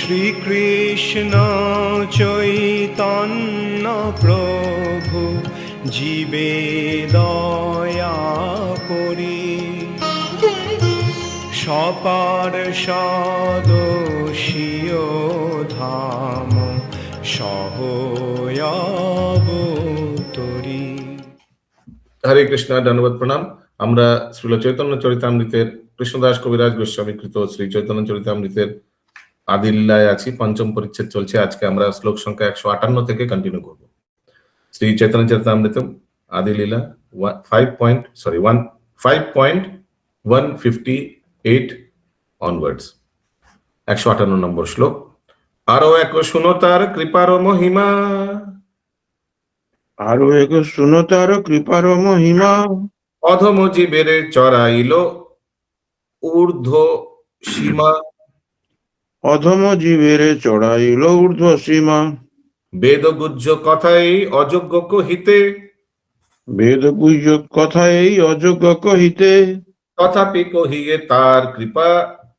শ্রীকৃষ্ণ চৈতন্য প্রভু জীবে দয়া করি, সপার্ষদ স্বীয় ধাম সহয়াবতরি। হরে কৃষ্ণ, ধন্যবাদ, প্রণাম। আমরা শ্রীল চৈতন্য চরিতামৃতের কৃষ্ণদাস কবিরাজ গোস্বামীকৃত শ্রী চৈতন্য চরিতামৃতের আদিল্লায় আছি। পঞ্চম পরিচ্ছেদ চলছে। আজকে আমরা শ্লোক সংখ্যা 158 থেকে কন্টিনিউ করব। শ্রী চৈতন্য চরিতামৃত আদিলীলা 5.158 অনওয়ার্ডস। 158 নম্বর শ্লোক। আরো এক শুনো তার কৃপার মহিমা, আরো এক শুনো তার কৃপার মহিমা, অধম জীবের চড়াইল ঊর্ধ্ব সীমা, অধম জীবের চড়াইল ঊর্ধ্ব সীমা, বেদগুজ্জ কথাই অযোগ্য কহিতে, বেদ গুহ্য কথা এই অযোগ্য কহিতে, তথাপি কহিয়ে তার কৃপা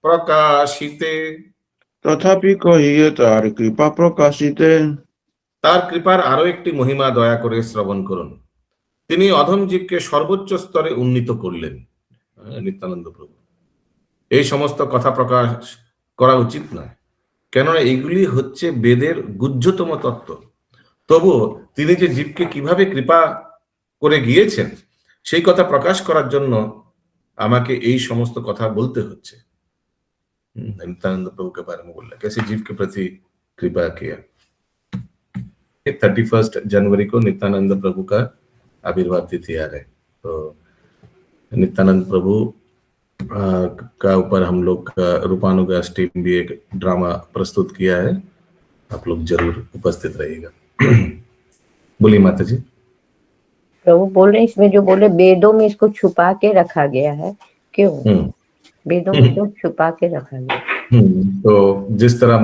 প্রকাশিতে। তথাপি কহিয়ে তার কৃপা প্রকাশিতে। তার কৃপার আরো একটি মহিমা দয়া করে শ্রবণ করুন। তিনি অধম জীবকে সর্বোচ্চ স্তরে উন্নীত করলেন। নিত্যানন্দ প্রভু। এই সমস্ত কথা প্রকাশ করা উচিত নয়, কেননা এগুলি হচ্ছে বেদের গুহ্যতম তত্ত্ব। তবুও তিনি যে জীবকে কিভাবে কৃপা করে গিয়েছেন সেই কথা প্রকাশ করার জন্য আমাকে এই সমস্ত কথা বলতে হচ্ছে। नित्यानंद प्रभु के बारे में बोल रहा, कैसे जीव के प्रति कृपा किया। 31 जनवरी को नित्यानंद प्रभु का आविर्भाव तिथि आ रहे, तो नित्यानंद प्रभु का ऊपर हम लोग का रूपानुगास टीम भी एक ड्रामा प्रस्तुत किया है, आप लोग जरूर उपस्थित रहिएगा। बोलिए माता जी। प्रभु बोल रहे इसमें जो बोले वेदों में इसको छुपा के रखा गया है, क्यों वेदों में क्यों छुपा के रखा गया? तो जिस तरह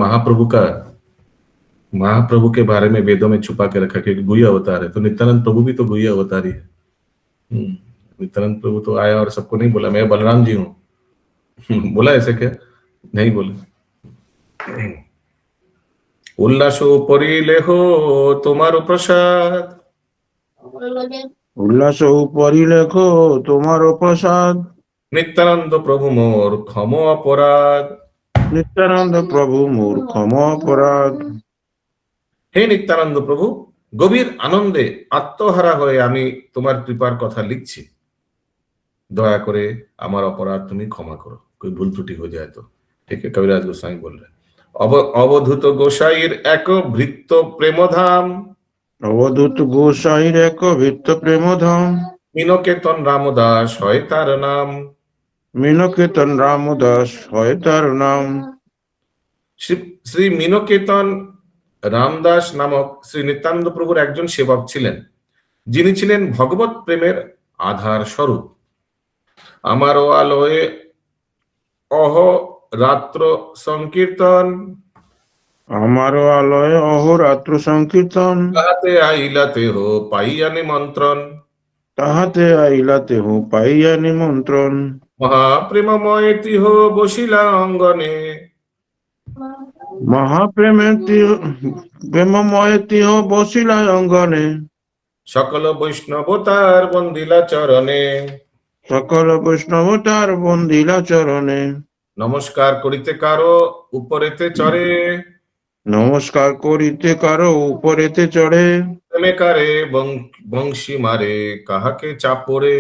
महाप्रभु के बारे में वेदों में छुपा के रखा, क्योंकि गुह्य अवतार है, तो नित्यानंद प्रभु भी तो गुह्य अवतार ही है। नित्यानंद प्रभु तो आया और सबको नहीं बोला मैं बलराम जी हूं। बोला ऐसे क्या? नहीं बोला। उल्लास परिले हो तुम्हारो प्रसाद, উল্লাস পরিলেখ তোমার প্রসাদ, नित्यानंद प्रभु मोर क्षम अपराध। নিত্যানন্দ প্রভু মোর ক্ষম অপরাধ। হে নিত্যানন্দ প্রভু, গভীর আনন্দে আত্মহারা হয়ে আমি তোমার কৃপার কথা লিখছি। দয়া করে আমার অপরাধ তুমি ক্ষমা করো, कोई ভুল ত্রুটি हो जाए तो। ठीक है, कविराज गोसाई बोल रहे। অবধূত গোসাইর এক ভৃত্য প্রেমধাম, অবধূত গোসাইর এক ভিত্ত প্রেমধাম, মিনকেতন রামদাস হয় তার নাম। মিনকেতন রামদাস হয় তার নাম। শ্রী মিনকেতন রামদাস নামক শ্রী নিত্যানন্দ প্রভুর একজন সেবক ছিলেন, যিনি ছিলেন ভগবত প্রেমের আধার স্বরূপ। আমারও আলোয় অহরাত্র সংকীর্তন, আমারও আলয় অহরাত্র সংকীর্তন, তাহাতে আইলাতে হো পাইয়া নিমন্ত্রণ। তাহাতে আইলাতে হো পাইয়া নিমন্ত্রণ। মহাপ্রেমময় তিহ বসিলা অঙ্গনে, প্রেমময় তিহ বসিলা অঙ্গনে, সকল বৈষ্ণব তার বন্দিলা চরণে। সকল বৈষ্ণব তার বন্দিলা চরণে। নমস্কার করিতে কারো উপরেতে চড়ে, নমস্কার করিতে কারো উপরেতে চড়ে, প্রেমে কারে বংশী মারে কাহাকে চাপড়ে।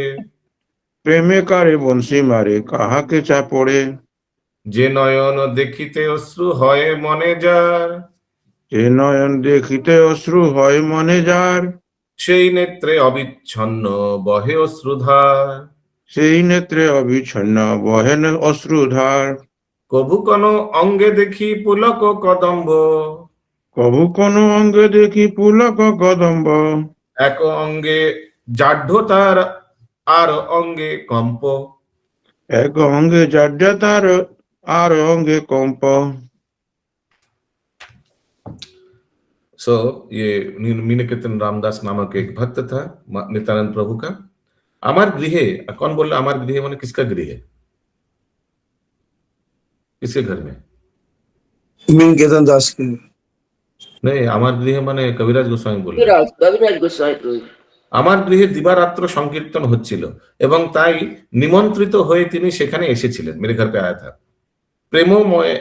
প্রেমে কারে বংশী মারে কাহাকে চাপড়ে। যে নয়ন দেখিতে অশ্রু হয় মনে যার, যে নয়ন দেখিতে অশ্রু হয় মনে যার, সেই নেত্রে অবিচ্ছন্ন বহে অশ্রুধার। সেই নেত্রে অবিচ্ছন্ন বহে অশ্রুধার। কভু কোন অঙ্গে দেখি পুলক কদম্ব, কভু কোন অঙ্গে দেখি পুলক কদম্ব, এক অঙ্গে জাঢ্যতার আর অঙ্গে কম্প। এক অঙ্গে জাড্যতার আর অঙ্গে কম্প। सो ये मीनकेतन रामदास नामक एक भक्त था नित्यानंद प्रभु का। अमर गृह, कौन बोल रहा अमर गृह माने किसका गृह है? किसके घर में? इमिन केतन दास की नहीं, আমার গৃহে মানে কবিরাজ গোস্বামী বললেন। कविराज गोस्वामी। আমার গৃহে দিবারাত্র সংকীর্তন হচ্ছিল এবং তাই নিমন্ত্রিত হয়ে তিনি সেখানে এসেছিলেন। মেরে ঘর পে আয়া থা। প্রেমময়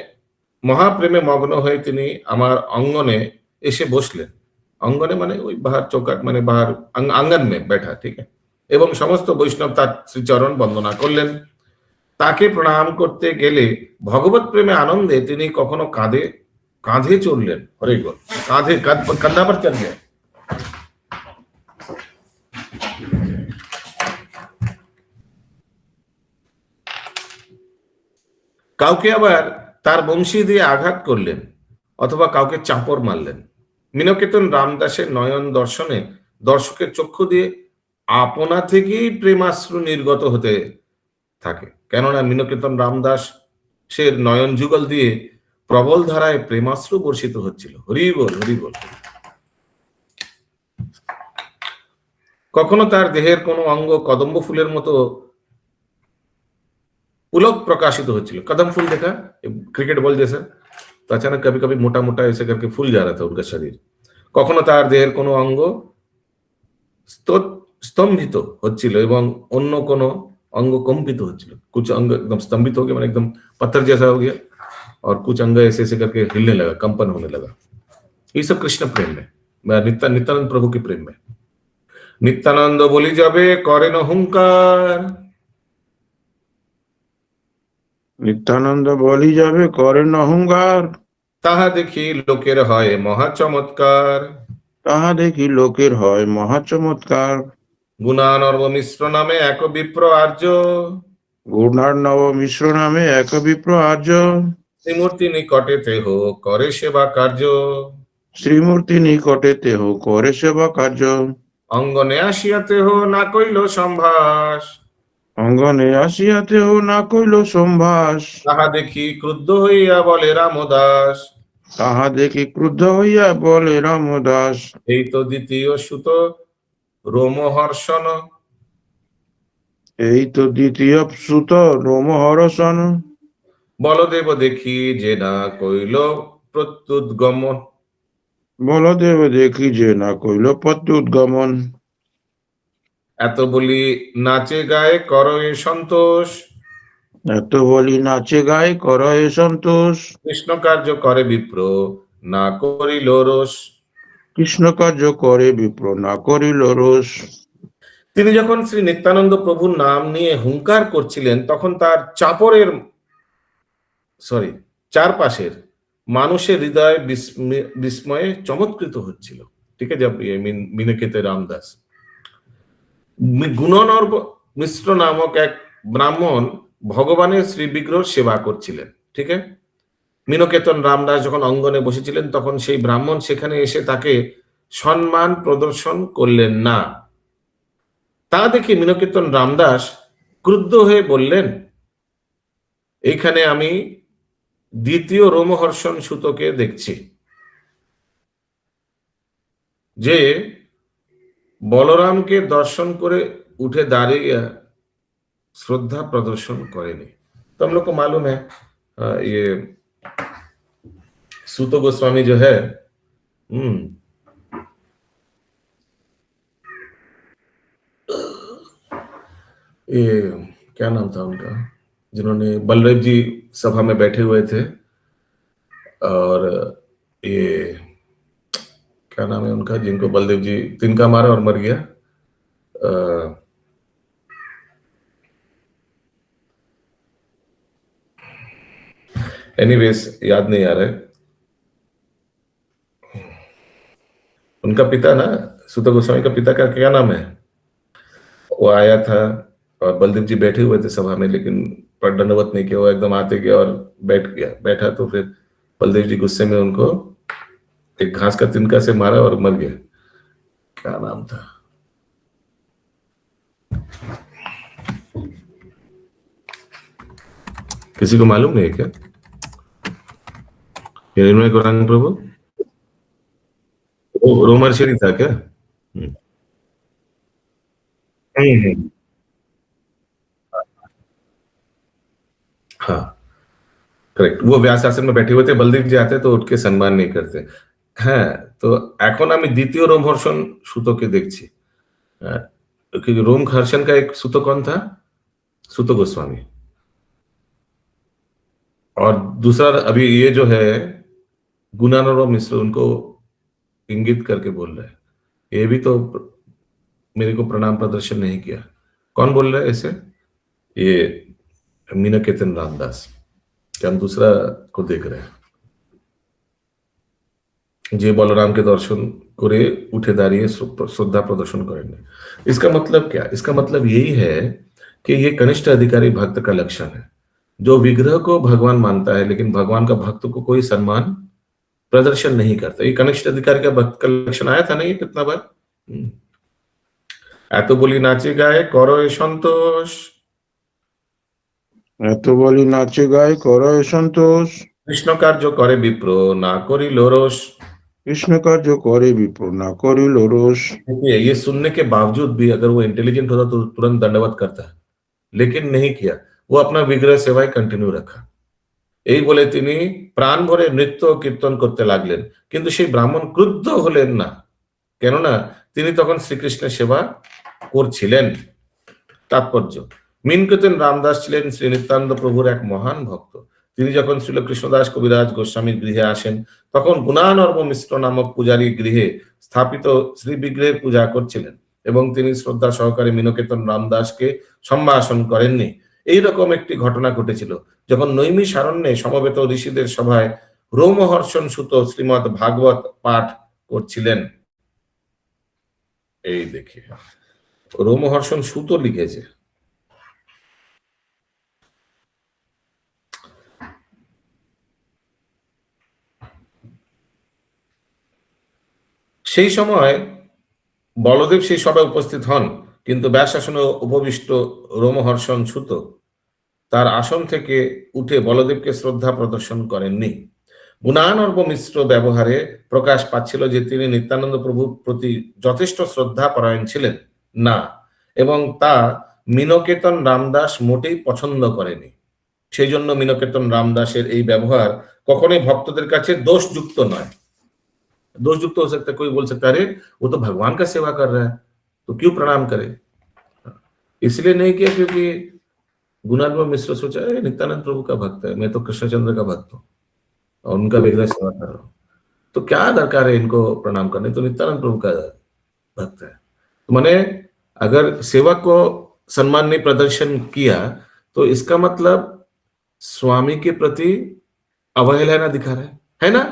মহাপ্রেমে মগ্ন হয়ে তিনি আমার অঙ্গনে এসে বসলেন। অঙ্গনে মানে ওই বাহার চৌকাট মানে বাহার আঙ্গন মে बैठा, ঠিক আছে। এবং সমস্ত বৈষ্ণব তার শ্রীচরণ বন্দনা করলেন। তাকে প্রণাম করতে গেলে ভগবত প্রেমে আনন্দে তিনি কখনো কাঁধে কাঁধে চড়লেন। হরে গোল, কাঁধে কাঁধা পর চড় গেলেন। কাউকে আবার তার বংশী দিয়ে আঘাত করলেন অথবা কাউকে চাপড় মারলেন। মিনকেতন রামদাসের নয়ন দর্শনে দর্শকের চক্ষু দিয়ে আপনা থেকেই প্রেমাশ্রু নির্গত হতে থাকে, কেননা মিনকেতন রামদাসের নয়ন যুগল দিয়ে প্রবল ধারায় প্রেমাশ্রু বর্ষিত হচ্ছিল। হরি বল, হরি বল। কখনো তার দেহের কোনো অঙ্গ কদম্ব ফুলের মতো पुलक प्रकाशित होच्छिल। कदम फूल देखा क्रिकेट बॉल जैसा, तो अचानक कभी कभी मोटा मोटा ऐसे करके फूल जा रहा था उनका शरीर। কখনো তার দেহের কোনো অঙ্গ স্তম্ভিত হচ্ছিল এবং অন্য কোনো অঙ্গ কম্পিত হচ্ছিল। कुछ अंग एकदम स्तंभित हो गया, मतलब एकदम पत्थर जैसा हो गया, और कुछ अंग ऐसे ऐसे करके हिलने लगा, कंपन होने लगा। ये सब कृष्ण प्रेम में, नित्यानंद प्रभु के प्रेम में। नित्यानंद बोली जाबे करेन हुंकार, নিত্যানন্দ বলি যাবে করেন অহংকার, তাহা দেখি লোকের হয় মহা চমৎকার। তাহা দেখি লোকের হয় মহা চমৎকার। গুণানর্ব মিশ্র নামে এক বিপ্র আর্য, গুণার্ণব মিশ্র নামে এক বিপ্র আর্য, শ্রীমূর্তি নিকটে তেহ করে সেবা কার্য। শ্রীমূর্তি নিকটে তেহ করে সেবা কার্য। অঙ্গনে আসিয়া তেহ না কইল সম্ভাস, অঙ্গনে আসিয়া তেহ না কইল সম্ভাস, তাহা দেখি ক্রুদ্ধ হইয়া বলে রামদাস। তাহা দেখি ক্রুদ্ধ হইয়া বলে রামদাস। এই তো দ্বিতীয় সুত রোমহর্ষণ, এই তো দ্বিতীয় সুত রোমহর্ষণ, বলদেব দেখি যে না কইল প্রত্যুদ্গমন। বলদেব দেখি যে না কইল প্রত্যুদ্গমন। এত বলি নাচে গায়ে করো এ সন্তোষ, এত বলি নাচে গায়ে কর এ সন্তোষ। কৃষ্ণ কার্য করে বিপ্র না করিল রোষ। কৃষ্ণ কার্য করে বিপ্র না করিল রোষ। তিনি যখন শ্রী নিত্যানন্দ প্রভুর নাম নিয়ে হুঙ্কার করছিলেন তখন তার চারপাশের মানুষের হৃদয় বিস্ময়ে চমৎকৃত হচ্ছিল। ঠিক আছে, মিনকেতে রামদাস। গুণনর্ব মিশ্র নামক এক ব্রাহ্মণ ভগবানের শ্রী বিগ্রহ সেবা করছিলেন। ঠিক আছে, মিনকেতন রামদাস যখন অঙ্গনে বসেছিলেন তখন সেই ব্রাহ্মণ সেখানে এসে তাকে সম্মান প্রদর্শন করলেন না। তা দেখে মিনকেতন রামদাস ক্রুদ্ধ হয়ে বললেন, এইখানে আমি দ্বিতীয় রোমহর্ষণ সুতকে দেখছি, যে বলরামকে দর্শন করে उठे दाঁড়িয়ে श्रद्धा प्रदर्शन करेनी। तो हम लोग को मालूम है ये सूत गोस्वामी जो है, ये क्या नाम था उनका, जिन्होंने बलदेव जी सभा में बैठे हुए थे, और ये क्या नाम है उनका, जिनको बलदेव जी तिनका मारा और मर गया, एनीवेज याद नहीं आ रहा है। उनका पिता ना, सूत गोस्वामी का पिता का क्या नाम है, वो आया था और बलदेव जी बैठे हुए थे सभा में, लेकिन पर दंडवत नहीं किया, वो एकदम आते गया और बैठा, तो फिर बलदेव जी गुस्से में उनको एक घास का तिनका से मारा और मर गया। क्या नाम था, किसी को मालूम नहीं है क्या? निर्मय गौरांग प्रभु रोमर शरी था क्या? हाँ, करेक्ट, वो व्यास आसन में बैठे हुए थे, बलदेव जी आते तो उठ के सम्मान नहीं करते। হ্যাঁ, তো এখন আমি দ্বিতীয় रोमहर्षण सूतोকে দেখছি। क्योंकि रोमहर्षण का एक सूत कौन था? सूत गोस्वामी। और दूसरा अभी ये जो है गुणानंद मिश्र, उनको इंगित करके बोल रहे हैं, ये भी तो मेरे को प्रणाम प्रदर्शन नहीं किया। कौन बोल रहा है ऐसे? ये मीनाकेतन रामदास, कि हम दूसरा को देख रहे हैं, যে বলরামকে দর্শন করে উঠে দাঁড়িয়ে শ্রদ্ধা प्रदर्शन करेंगे। इसका मतलब क्या? इसका मतलब यही है कि ये कनिष्ठ अधिकारी भक्त का लक्षण है, जो विग्रह को भगवान मानता है लेकिन भगवान का भक्त को कोई सम्मान प्रदर्शन नहीं करता। ये कनिष्ठ अधिकारी का भक्त का लक्षण आया था नहीं कितना बार? এত বলি নাচে গায়ে করো এ সন্তোষ, এত বলি নাচে গায়ে করো এ সন্তোষ, কৃষ্ণ কার্য করে বিপ্র না করিল রোষ। কৃষ্ণ কার্য করে বিপ্র না করিল রোষ। देखिए, ये सुनने के बावजूद भी अगर वो इंटेलिजेंट होता तो तुरंत दंडवत करता, लेकिन नहीं किया, वो अपना विग्रह सेवाय कंटिन्यू रखा। এই বলে তিনি প্রাণ ভরে নৃত্য ও কীর্তন করতে লাগলেন, কিন্তু সেই ব্রাহ্মণ ক্রুদ্ধ হলেন না, কেননা তিনি তখন শ্রীকৃষ্ণের সেবা করছিলেন। তাৎপর্য, মিনকেতন রামদাস ছিলেন শ্রী নিত্যানন্দ প্রভুর এক মহান ভক্ত। তিনি যখন শ্রীল কৃষ্ণদাস কবিরাজ গোস্বামীর গৃহে আসেন, তখন গুণানর্ব মিশ্র নামক পূজারী গৃহে স্থাপিত শ্রী বিগ্রহের পূজা করছিলেন এবং তিনি শ্রদ্ধা সহকারে মিনকেতন রামদাসকে সম্ভাষণ করেননি। এইরকম একটি ঘটনা ঘটেছিল যখন নৈমিষারণ্যে সমবেত ঋষিদের সভায় রোমহর্ষণ সুত শ্রীমৎ ভাগবত পাঠ করছিলেন। এই দেখে রোমহর্ষণ সুত লিখেছে। সেই সময় বলদেব সেই সভায় উপস্থিত হন, কিন্তু ব্যাসাসনে উপবিষ্ট রোমহর্ষণ সুত তার আসন থেকে উঠে বলদেবকে শ্রদ্ধা প্রদর্শন করেননি। গুণানর্ব মিশ্র ব্যবহারে প্রকাশ পাচ্ছিল যে তিনি নিত্যানন্দ প্রভুর প্রতি যথেষ্ট শ্রদ্ধা পরায়ণ ছিলেন না, এবং তা মিনকেতন রামদাস মোটেই পছন্দ করেনি। সেই জন্য মিনকেতন রামদাসের এই ব্যবহার কখনোই ভক্তদের কাছে দোষযুক্ত নয়। दोषयुक्त हो सकता है, कोई बोल सकता है अरे वो तो भगवान का सेवा कर रहा है तो क्यों प्रणाम करे, इसलिए नहीं किया क्योंकि गुणानंद मिश्र सोचा नित्यानंद प्रभु का भक्त है, मैं तो कृष्णचंद्र का भक्त हूँ और उनका विग्रह सेवा कर रहा हूँ, तो क्या दरकार है इनको प्रणाम करने, तो नित्यानंद प्रभु का भक्त है। तो मैंने अगर सेवा को सम्मान नहीं प्रदर्शन किया तो इसका मतलब स्वामी के प्रति अवहेलना दिखा रहा है ना?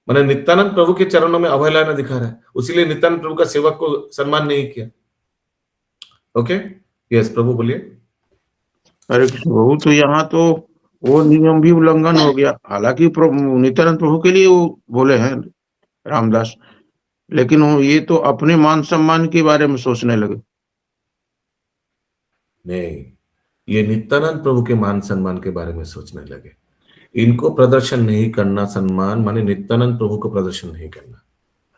मैंने नित्यानंद प्रभु के चरणों में अवहेलना दिखा रहा है, उसीलिए नित्यानंद प्रभु का सेवक को सम्मान नहीं किया। ओके, यस प्रभु बोलिए। अरे प्रभु, तो यहाँ तो वो नियम भी उल्लंघन हो गया। हालांकि नित्यानंद प्रभु के लिए वो बोले हैं रामदास, लेकिन वो ये तो अपने मान सम्मान के बारे में सोचने लगे। नहीं, ये नित्यानंद प्रभु के मान सम्मान के बारे में सोचने लगे। इनको प्रदर्शन नहीं करना सम्मान, माने नित्यानंद प्रभु को प्रदर्शन नहीं करना।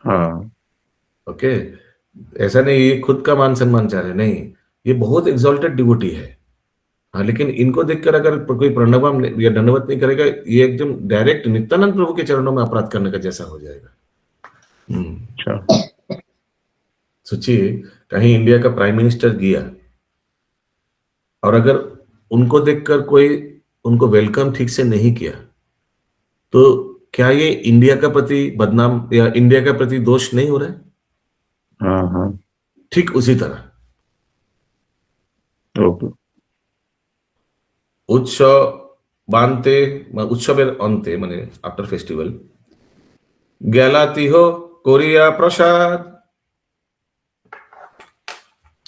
हाँ, ओके, ऐसा नहीं ये खुद का मान सम्मान चाह रहे, नहीं, ये बहुत एग्जॉल्टेड डिवोटी है। हाँ, लेकिन इनको देखकर अगर कोई प्रणवम या दंडवत नहीं करेगा, ये एकदम डायरेक्ट नित्यानंद प्रभु के चरणों में अपराध करने का जैसा हो जाएगा। अच्छा, सोचिए कहीं इंडिया का प्राइम मिनिस्टर गया और अगर उनको देखकर कोई उनको वेलकम ठीक से नहीं किया, तो क्या ये इंडिया का प्रति बदनाम या इंडिया का प्रति दोष नहीं हो रहा है? हाँ हाँ, ठीक उसी तरह ओके। उत्सव बांते उत्सवेर अंते माने आफ्टर फेस्टिवल गेलातिहो कोरिया प्रसाद,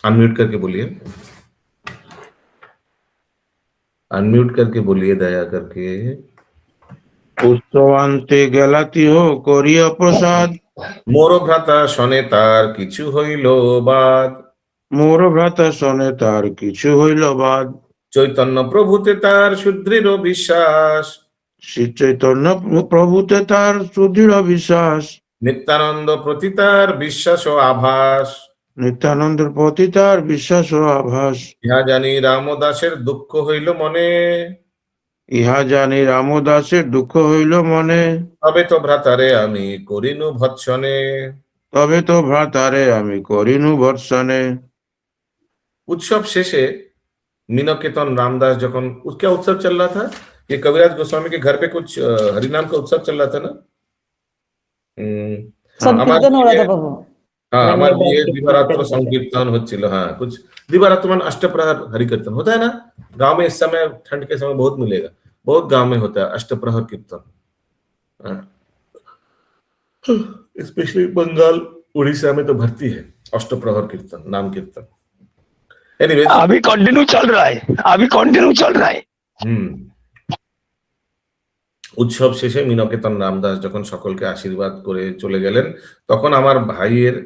अनम्यूट करके बोलिए, अनम्यूट करके बोलिए दया करके। उत्सवान्ते गेलाति हो करिया प्रसाद, मोर भ्राता शने तार किछु हইল বাদ, मोर भ्राता शने तार किछु हইল বাদ, চৈতন্য প্রভুতে তার সুদৃঢ় বিশ্বাস, श्री चैतन्य प्रभुते तार सुदृढ़ विश्वास, নিত্যানন্দ প্রতি তার বিশ্বাস ও আভাস, नित्यानंद प्रति तार विश्वास ও आभास, ইহা জানি রামদাসের দুঃখ হইল মনে, ইহা জানি রামদাসের দুঃখ হইল মনে, তবে তো ভ্রাতারে আমি করিনু ভৎসনে। তবে তো ভ্রাতারে আমি করিনু বর্ষণে। उत्सव शेषे मीनकेतन रामदास जखन क्या उत्सव चल रहा था, ये कविराज गोस्वामी के घर पे कुछ हरिनाम का उत्सव चल रहा था ना। আমার संकीर्तन हो रहा বিয়ে, था बाबू। हाँ मैंने আমার बैठ বিয়ে के दिवारात्र कीर्तन किया। संकीर्तन হচ্ছিল, हाँ कुछ दिवारात्र मान अष्टप्रहर हरि कीर्तन होता है ना गांव में। इस समय ठंड के समय बहुत मिलेगा, बहुत गांव में होता है अष्टप्रहर कीर्तन। स्पेशली बंगाल उड़ीसा में तो भर्ती है अष्टप्रहर कीर्तन, नाम कीर्तन। एनीवेज अभी कंटिन्यू चल रहा है, अभी कंटिन्यू चल रहा है। উৎসব শেষে মিনকেতন রামদাস যখন সকলকে আশীর্বাদ করে চলে গেলেন, তখন আমার ভাইয়ের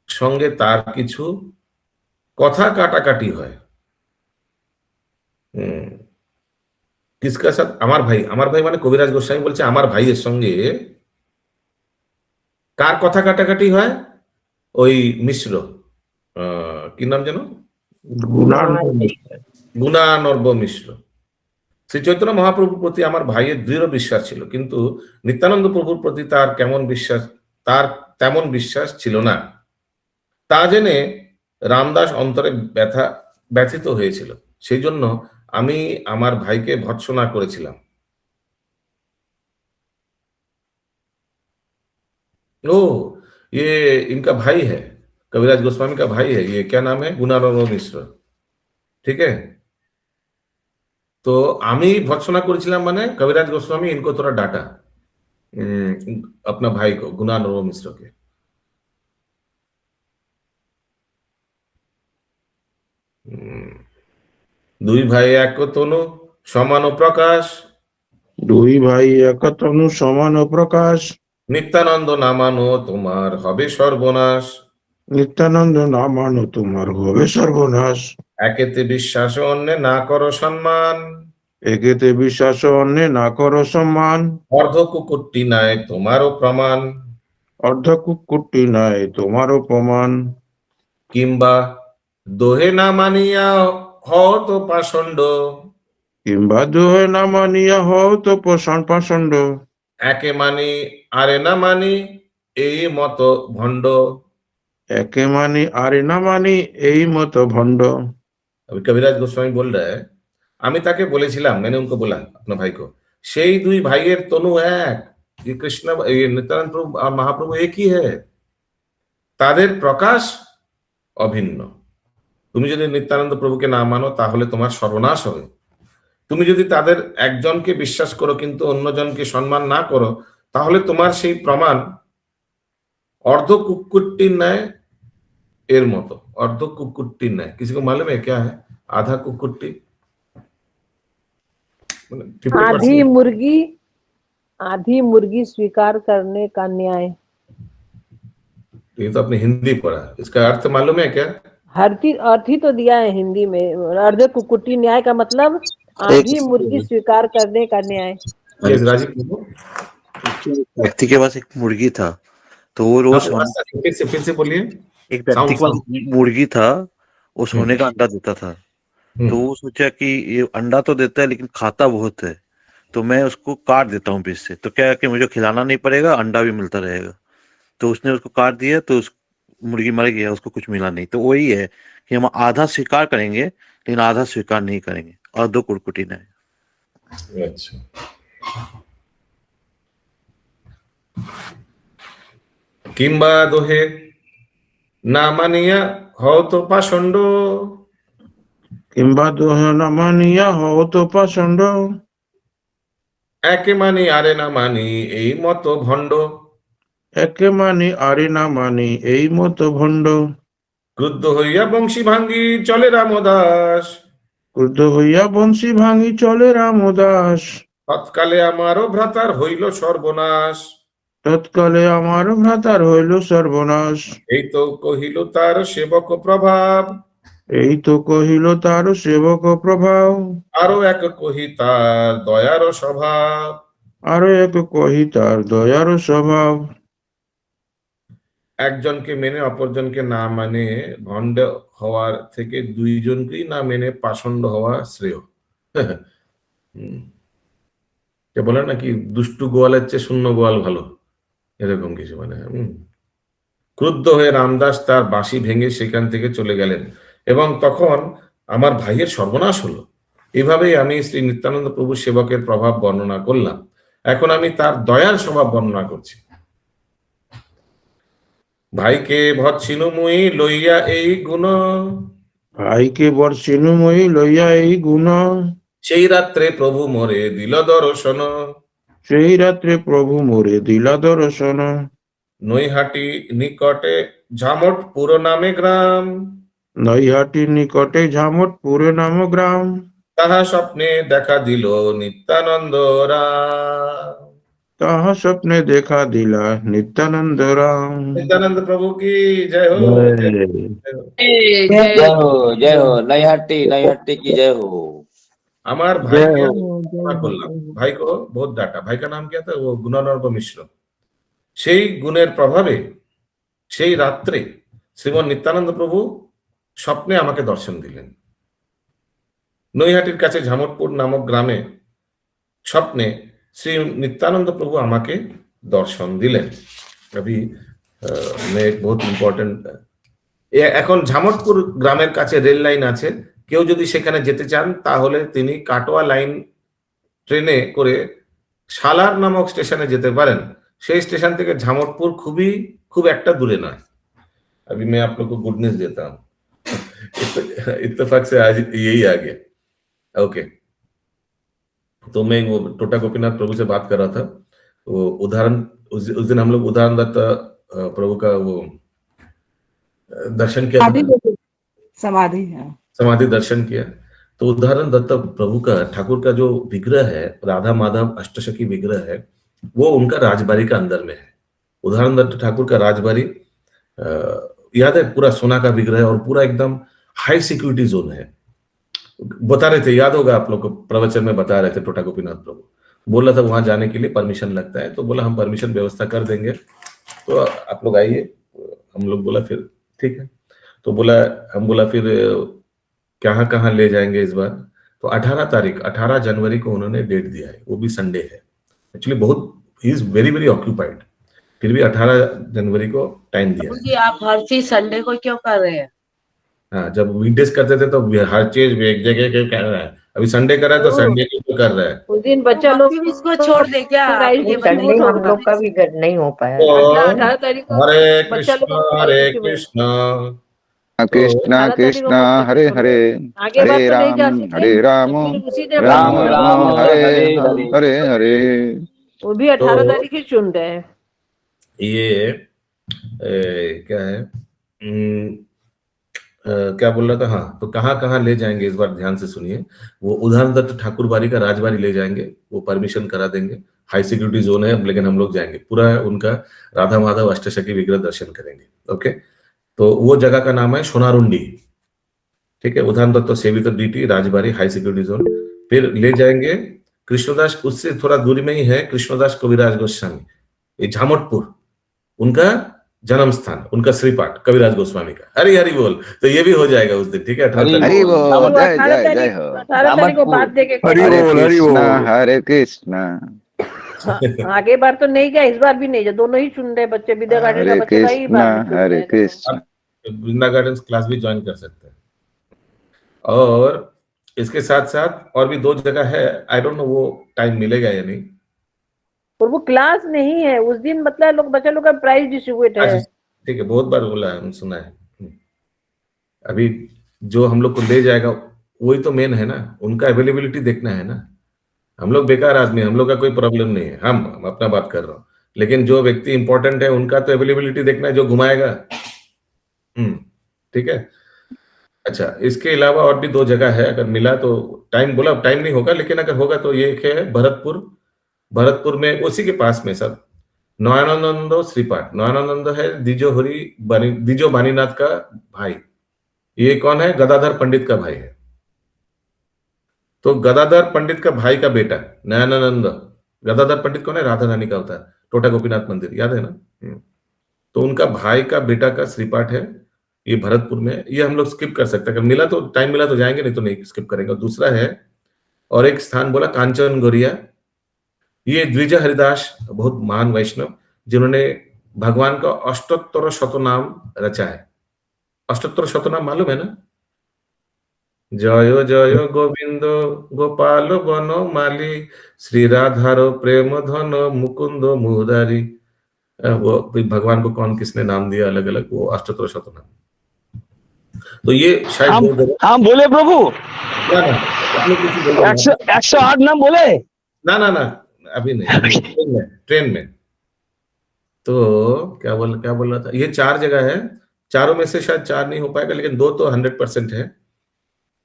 সঙ্গে তার কিছু কথা কাটাকাটি হয়। কিসকা সাথ? আমার ভাই মানে কবিরাজ গোস্বামী বলছে আমার ভাইয়ের সঙ্গে কার কথা কাটাকাটি হয়? ওই মিশ্র, কি নাম যেন, গুণানর্ব মিশ্র। শ্রী চৈতন্য মহাপ্রভুর প্রতি আমার ভাইয়ের দৃঢ় বিশ্বাস ছিল, কিন্তু নিত্যানন্দ প্রভুর প্রতি তার তেমন বিশ্বাস ছিল না। তা জেনে রামদাস অন্তরে ব্যথিত হয়েছিল। সেই জন্য আমি আমার ভাইকে ভৎসনা করেছিলাম। ओ ये इनका भाई है, कविराज गोस्वामी का भाई है, ये क्या नाम है, गुणानंद मिश्र, ठीक है। तो আমি ভৎসনা করেছিলাম মানে कविराज गोस्वामी इनको थोड़ा डांटा, अपना भाई को, गुणानंद मिश्र के। দুই ভাই এক তনু সমান প্রকাশ, দুই ভাই এক তনু সমান প্রকাশ, নিত্যানন্দ না মানো তোমার হবে সর্বনাশ, নিত্যানন্দ না মানো তোমার হবে সর্বনাশ, একেতে বিশ্বাস অন্যে না করো সম্মান, একেতে বিশ্বাস অন্যে না করো সম্মান, অর্ধ কুকুরটি নাই তোমারও প্রমাণ, অর্ধ কুকুরটি নাই তোমারও প্রমাণ, কিংবা দোহে না মানিয়া হও তো পাষণ্ড, কিংবা দোহে না মানিয়া হও তো পাষণ্ড, একে মানি আরে না মানি এই মতো ভণ্ড। একে মানি আরে না মানি এই মতো ভণ্ড। अभी कविराज गोस्वामी बोल रहा है, আমি তাকে বলেছিলাম, मैंने उनको बोला अपना भाई को, সেই দুই ভাইয়ের তনু এক, ये कृष्ण ये नित्यानंद प्रभु और महाप्रभु एक ही है, তাদের প্রকাশ অভিন্ন। তুমি যদি নিত্যানন্দ প্রভুকে না মানো তাহলে তোমার সর্বনাশ হবে। তুমি যদি তাদের একজনকে বিশ্বাস করো কিন্তু অন্যজনকে সম্মান না করো, তাহলে তোমার সেই প্রমাণ অর্ধ কুকুরটির ন্যায় এর মতো। অর্ধ কুকুরটির ন্যায়, किसी को मालूम है क्या है आधा कुकुरटी? आधी मुर्गी स्वीकार करने का न्याय। ये तो आपने हिंदी पढ़ा, इसका अर्थ मालूम है क्या? अर्थ ही तो दिया है हिंदी में। अर्ध कुकुटी न्याय का मतलब आधी मुर्गी स्वीकार करने का न्याय। व्यक्ति के पास एक मुर्गी था, तो वो रोज फिर से बोलिए। एक व्यक्ति के पास मुर्गी था, वो सोने का अंडा देता था। तो वो सोचा कि ये अंडा तो देता है लेकिन खाता बहुत है, तो मैं उसको काट देता हूँ बीच से, तो क्या है कि मुझे खिलाना नहीं पड़ेगा, अंडा भी मिलता रहेगा। तो उसने उसको काट दिया, तो उस मुर्गी मर गया, उसको कुछ मिला नहीं। तो वही है कि हम आधा स्वीकार करेंगे लेकिन आधा स्वीकार नहीं करेंगे, और दो कुड़कुटी नहीं। अच्छा, কিংবা দোহে না মানিয়া হও তো পাষণ্ড, কিংবা দোহে না মানিয়া হও তো পাষণ্ড, একে মানি আরে না মানি এই মতো ভণ্ড, একে মানি আরে না মানি এই মতো ভণ্ড, ক্রুদ্ধ হইয়া বংশী ভাঙ্গি চলে রামদাস, ক্রুদ্ধ হইয়া বংশী ভাঙি চলে রামদাস, তৎকালে আমারও ভ্রাতার হইল সর্বনাশ, তৎকালে আমার ভ্রাতার হইল সর্বনাশ, এই তো কহিল তার সেবক প্রভাব, এই তো কহিল তার সেবক প্রভাব, আরো এক কহি তার দয়ার স্বভাব, আরো এক কহি তার দয়ার স্বভাব। একজনকে মেনে অপরজনকে না মানে ভণ্ড হওয়ার থেকে দুইজনকেই না মেনে পাষণ্ড হওয়া শ্রেয়। যে বলে না কি দুষ্টু গোয়ালের চেয়ে শূন্য গোয়াল ভালো, এরকম কিছু মানে। ক্রুদ্ধ হয়ে রামদাস তার বাঁশি ভেঙে সেখান থেকে চলে গেলেন এবং তখন আমার ভাইয়ের সর্বনাশ হলো। এভাবেই আমি শ্রী নিত্যানন্দ প্রভু সেবকের প্রভাব বর্ণনা করলাম। এখন আমি তার দয়ার স্বভাব বর্ণনা করছি। ভাইকে ভৎসিনু মুই লইয়া এই গুণ, ভাইকে বর্ষিনু মই লইয়া এই গুণ, সেই রাত্রে প্রভু মোরে দিল দর্শন। সেই রাত্রে প্রভু মোরে দিলা দর্শন। নৈহাটি নিকটে ঝামটপুর নামে গ্রাম, নৈহাটির নিকটে ঝামটপুরে নাম গ্রাম, তাহা স্বপ্নে দেখা দিল নিত্যানন্দ রাম। তাহা স্বপ্নে দেখা দিলা নিত্যানন্দ রাম। नित्यानंद प्रभु की जय हो, जय हो। जय हो नैहट्टी नैहट्टी की जय हो। हमार भाई के सेवा করলাম, भाई को बहुत डांटा। भाई का नाम क्या था? वो गुणानर्ब मिश्र। সেই গুণের প্রভাবে সেই রাত্রে শ্রীমন নিত্যানন্দ প্রভু স্বপ্নে আমাকে দর্শন দিলেন। নৈহাটির কাছে ঝামটপুর নামক গ্রামে স্বপ্নে শ্রী নিত্যানন্দ প্রভু আমাকে দর্শন দিলেন। अभी मैं एक बहुत ইম্পর্টেন্ট, এখন ঝামটপুর গ্রামের কাছে রেল লাইন আছে। কেউ যদি সেখানে যেতে চান তাহলে তিনি কাটোয়া লাইন ট্রেনে করে সালার নামক স্টেশনে যেতে পারেন। সেই স্টেশন থেকে ঝামটপুর খুব একটা दूरे नয়। अभी मैं आप लोग को गुड न्यूज देता हूँ। इत्तेफाक से आज यही आ गया। ओके, तो मैं वो टोटा गोपीनाथ प्रभु से बात कर रहा था। वो उदाहरण उस दिन हम लोग उदाहरण दत्ता प्रभु का वो दर्शन किया, समाधि दर्शन किया। तो उदाहरण दत्ता प्रभु का, ठाकुर का जो विग्रह है, राधा माधव अष्टसखी विग्रह है, वो उनका राजबाड़ी का अंदर में है। उदाहरण दत्त ठाकुर का राजबाड़ी याद है, पूरा सोना का विग्रह है और पूरा एकदम हाई सिक्योरिटी जोन है। बता रहे थे, याद होगा आप लोग को, प्रवचन में बता रहे थे टोटा गोपीनाथ प्रभु। बोल रहा था वहां जाने के लिए परमिशन लगता है, तो बोला हम परमिशन व्यवस्था कर देंगे, तो आप लोग आइए। हम लोग बोला फिर ठीक है। तो हम बोला फिर कहाँ कहाँ ले जाएंगे इस बार। तो 18 जनवरी को उन्होंने डेट दिया है, वो भी संडे है। एक्चुअली बहुत he is very very occupied, फिर भी 18 जनवरी को टाइम दिया। जी आप हर चीज संडे को क्यों कर रहे हैं? हाँ, जब वीकडेज करते थे तो हर चीज एक जगह के कर रहा है, अभी संडे कर रहा है तो संडे को कर रहा है। उस दिन बच्चा लोग इसको छोड़ दे क्या? संडे हम लोग का भी नहीं हो पाया। तो 18 तारीख को हरे बच्चा लोग कृष्णा हरे कृष्णा कृष्णा कृष्णा हरे हरे आगे हरे बात तो नहीं जा राम सकते। हरे राम फिर उसी दिन राम बात राम करेंगे। हरे हरे हरे। वो भी 18 तो- तारीख ही चुन रहे हैं। ये क्या है, क्या बोल रहा था? हाँ, तो कहाँ कहाँ ले जाएंगे इस बार ध्यान से सुनिए। वो उदाहरण दत्त ठाकुर बाड़ी का राजबाड़ी ले जाएंगे, वो परमिशन करा देंगे। हाई सिक्योरिटी जोन है लेकिन हम लोग जाएंगे, पूरा उनका राधा माधव अष्टसखी विग्रह दर्शन करेंगे। ओके, तो वो जगह का नाम है सोनारुंडी। ठीक है, उदाहरण दत्त सेवित DT Rajbari high security zone. फिर ले जाएंगे कृष्णदास, उससे थोड़ा दूरी में ही है कृष्णदास कविराज गोस्वामी, ये झामटपुर उनका जन्म स्थान, उनका श्रीपाठ कविराज गोस्वामी का। हरी हरी बोल। तो ये भी हो जाएगा उस दिन। ठीक है, 18 तारीख हरि को। बोल, जय 18 जय जय तारीख हो। 18 तारीख को बात देके हरे कृष्णा आगे बार तो नहीं गया, इस बार भी नहीं गया। दोनों ही चुन रहे बच्चे, विद्या गार्डन का हरे बच्चे का ही कृष्णा बात चुन रहे हरे हैं। कृष्णा। वृंदा गार्डन क्लास भी ज्वाइन कर सकते हैं। और इसके साथ साथ और भी 2 जगह है, आई डोंट नो वो टाइम मिलेगा या नहीं। और वो क्लास नहीं है उस दिन, मतलब लोग बच्चे लोग का प्राइज डिस्ट्रीब्यूट है। अच्छा, ठीक है, बहुत बार बोला है, सुना है। अभी जो हम लोग को ले जाएगा वही तो मेन है ना, उनका अवेलेबिलिटी देखना है ना। हम लोग बेकार आदमी, हम लोग का कोई प्रॉब्लम नहीं है, हम अपना बात कर रहा हूँ, लेकिन जो व्यक्ति इंपॉर्टेंट है उनका तो अवेलेबिलिटी देखना है, जो घुमाएगा। ठीक है। अच्छा, इसके अलावा और भी 2 जगह है, अगर मिला तो टाइम बोला, टाइम नहीं होगा लेकिन अगर होगा तो ये एक है भरतपुर में, उसी के पास में सब नयनानंद श्रीपाठ। नयनानंद है दिजो बानीनाथ का भाई। ये कौन है? गदाधर पंडित का भाई है। तो गदाधर पंडित का भाई का बेटा नयनानंद। गदाधर पंडित कौन है? राधा रानी का होता है, टोटा गोपीनाथ मंदिर, याद है ना। तो उनका भाई का बेटा का श्रीपाठ है, ये भरतपुर में। ये हम लोग स्किप कर सकते हैं, अगर मिला तो, टाइम मिला तो जाएंगे, नहीं तो नहीं स्किप करेंगे। और दूसरा है, और एक स्थान बोला कांचन गोरिया, ये द्विज हरिदास बहुत महान वैष्णव जिन्होंने भगवान का अष्टोत्तर शतनाम रचा है। अष्टोत्तर शतनाम मालूम है ना? जय जय गोविंद गोपाल बन माली श्री राधार प्रेम धन मुकुंद मुरारी। वो भगवान को कौन किसने नाम दिया अलग अलग, वो अष्टोत्तर शतनाम। तो ये शायद हम बोले प्रभु ना ना अपने कुछ बोलो ना। 108 नाम बोले ना ना ना अभी नहीं, ट्रेन में। तो क्या बोल रहा था, ये 4 जगह है, चारों में से शायद 4 नहीं हो पाएगा, लेकिन 2 तो 100% है,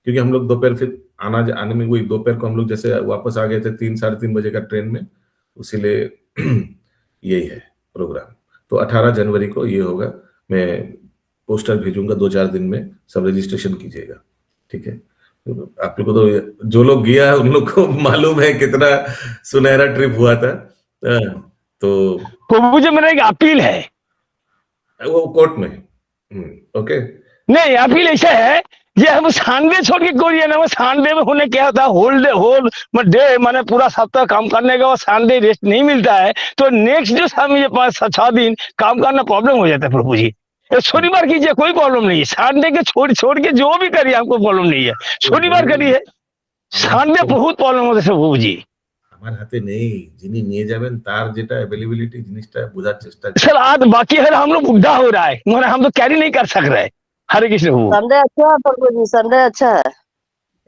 क्योंकि हम लोग दोपहर फिर आने में वही दोपहर को हम लोग जैसे वापस आ गए थे 3 साढ़े 3 बजे का ट्रेन में, उसीलिए यही है प्रोग्राम। तो 18 जनवरी को ये होगा। मैं पोस्टर भेजूंगा 2-4 दिन में, सब रजिस्ट्रेशन कीजिएगा, ठीक है? आप लोग को तो जो लोग गया उन लोग को मालूम है कितना सुनहरा ट्रिप हुआ था। तो प्रभु जी मेरा एक अपील है, वो कोर्ट में ओके नहीं अपील ऐसा है ये हम संडे छोड़ के कोई ना, संडे में होने क्या होता है होल डे माने पूरा सप्ताह काम करने के बाद संडे रेस्ट नहीं मिलता है, तो नेक्स्ट जो हमें 5-6 दिन काम करना प्रॉब्लम हो जाता है। प्रभु जी शनिवार कीजिए, कोई प्रॉब्लम नहीं है, संडे के छोड़ के जो भी करिए हमको प्रॉब्लम नहीं है, शनिवार करिए, संडे बहुत प्रॉब्लम होता है प्रभु जी। আমার হাতে নেই, যিনি নিয়ে যাবেন তার যেটা अवेलेबिलिटी জিনিসটা বোঝার চেষ্টা করুন। सर आज बाकी है हम लोग बुढ़ा हो रहा है, मगर हम तो कैरी नहीं कर सक रहे। हरे कृष्ण प्रभु। संडे अच्छा है प्रभु जी, संडे अच्छा है।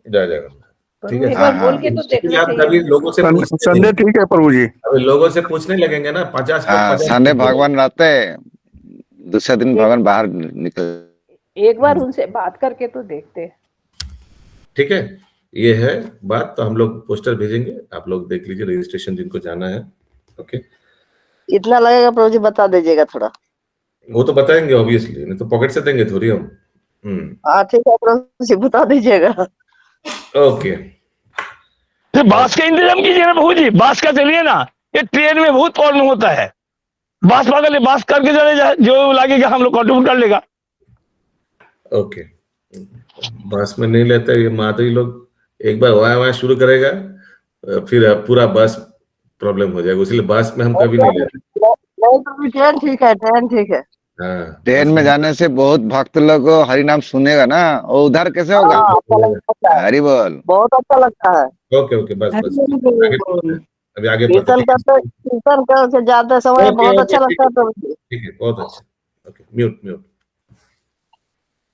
जय जगन्नाथ। ठीक है, एक बार बोल के तो देखना आप कभी लोगों से संडे ठीक है प्रभु जी। अभी लोगों से पूछने लगेंगे ना 50 का 50 संडे भगवान रहते हैं, दूसरे दिन भगवान बाहर निकल। एक बार उनसे बात करके तो देखते हैं। ठीक है, ये है बात। तो हम लोग पोस्टर भेजेंगे, आप लोग देख लीजिए, रजिस्ट्रेशन जिनको जाना है। ओके, इतना लगेगा प्रभु जी बता दीजिएगा थोड़ा। वो तो बताएंगे ऑब्वियसली, नहीं तो पॉकेट से देंगे थोड़ी हम। हाँ ठीक है प्रभु जी बता दीजिएगा। ओके, फिर बास का इंतजाम कीजिए ना प्रभु जी, बास का चलिए ना, ये ट्रेन में बहुत प्रॉब्लम होता है, बास पागल बास करके चले जाए, जो लगेगा हम लोग कंट्रीब्यूट कर लेगा। ओके, बस में नहीं लेते ये माधवी लोग, एक बार वहां शुरू करेगा फिर पूरा बस प्रॉब्लम हो जाएगा, इसलिए बस में हम कभी नहीं लेते। नहीं प्रभु ट्रेन ठीक है, ट्रेन ठीक है। हाँ, ट्रेन में जाने से बहुत भक्त लोग हरि नाम सुनेगा ना, और उधर कैसे होगा? हरि बोल, बहुत अच्छा लगता है। ओके ओके, बस बस अभी आगे कीर्तन करके जाते समय बहुत अच्छा लगता है प्रभु जी। ठीक है, बहुत अच्छा। Okay, mute.